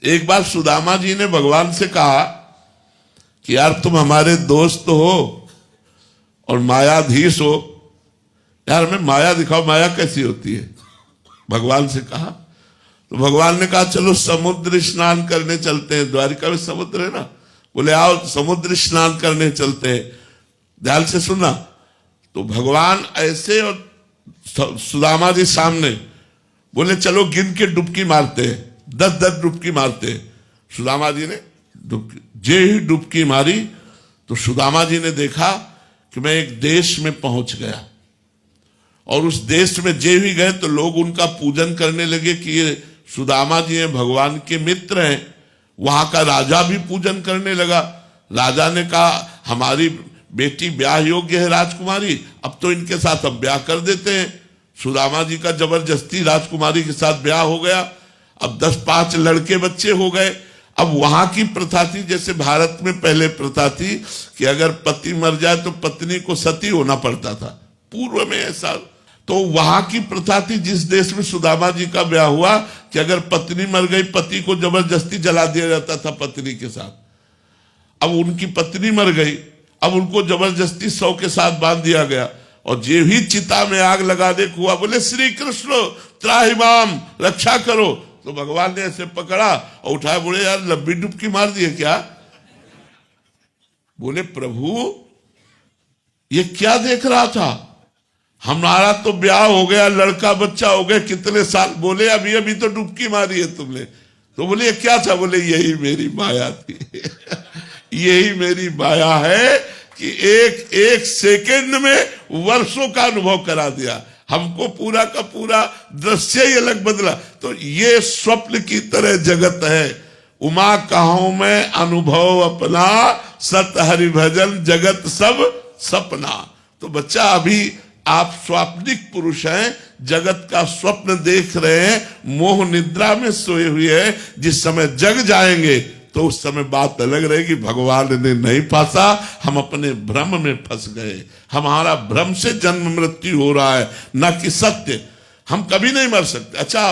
एक बार सुदामा जी ने भगवान से कहा कि यार तुम हमारे दोस्त हो और मायाधीश हो, यार हमें माया दिखाओ, माया कैसी होती है। भगवान से कहा तो भगवान ने कहा चलो समुद्र स्नान करने चलते हैं, द्वारिका में समुद्र है ना। बोले आओ समुद्र स्नान करने चलते हैं। ध्यान से सुनना। तो भगवान ऐसे और सुदामा जी सामने बोले चलो गिन के डुबकी मारते हैं, 10-10 डुबकी मारते हैं। सुदामा जी ने जे ही डुबकी मारी तो सुदामा जी ने देखा कि मैं एक देश में पहुंच गया, और उस देश में जे ही गए तो लोग उनका पूजन करने लगे कि ये सुदामा जी हैं, भगवान के मित्र हैं। वहां का राजा भी पूजन करने लगा। राजा ने कहा हमारी बेटी ब्याह योग्य है राजकुमारी, अब तो इनके साथ हम ब्याह कर देते हैं। सुदामा जी का जबरदस्ती राजकुमारी के साथ ब्याह हो गया। अब 10-5 लड़के बच्चे हो गए। अब वहां की प्रथा थी, जैसे भारत में पहले प्रथा थी कि अगर पति मर जाए तो पत्नी को सती होना पड़ता था, पूर्व में ऐसा। तो वहां की प्रथा थी जिस देश में सुदामा जी का ब्याह हुआ कि अगर पत्नी मर गई, पति को जबरदस्ती जला दिया जाता था पत्नी के साथ। अब उनकी पत्नी मर गई, अब उनको जबरदस्ती 100 के साथ बांध दिया गया, और जे ही चिता में आग लगाने को हुआ बोले श्री कृष्ण त्राहिमाम, रक्षा करो। तो भगवान ने ऐसे पकड़ा और उठाया, बोले यार लंबी डुबकी मार दी है क्या। बोले प्रभु ये क्या देख रहा था, हमारा तो ब्याह हो गया, लड़का बच्चा हो गया, कितने साल। बोले अभी अभी तो डुबकी मारी है तुमने। तो बोले ये क्या था। बोले यही मेरी माया थी यही मेरी माया है कि एक सेकंड में वर्षों का अनुभव करा दिया, हमको पूरा का पूरा दृश्य ही अलग बदला। तो ये स्वप्न की तरह जगत है। उमा कहूं मैं अनुभव अपना, सत हरि भजन जगत सब सपना। तो बच्चा अभी आप स्वाप्निक पुरुष हैं, जगत का स्वप्न देख रहे हैं, मोह निद्रा में सोए हुए हैं। जिस समय जग जाएंगे तो उस समय बात अलग रहेगी, भगवान ने नहीं फंसा, हम अपने भ्रम में फंस गए। हमारा भ्रम से जन्म मृत्यु हो रहा है, न कि सत्य। हम कभी नहीं मर सकते। अच्छा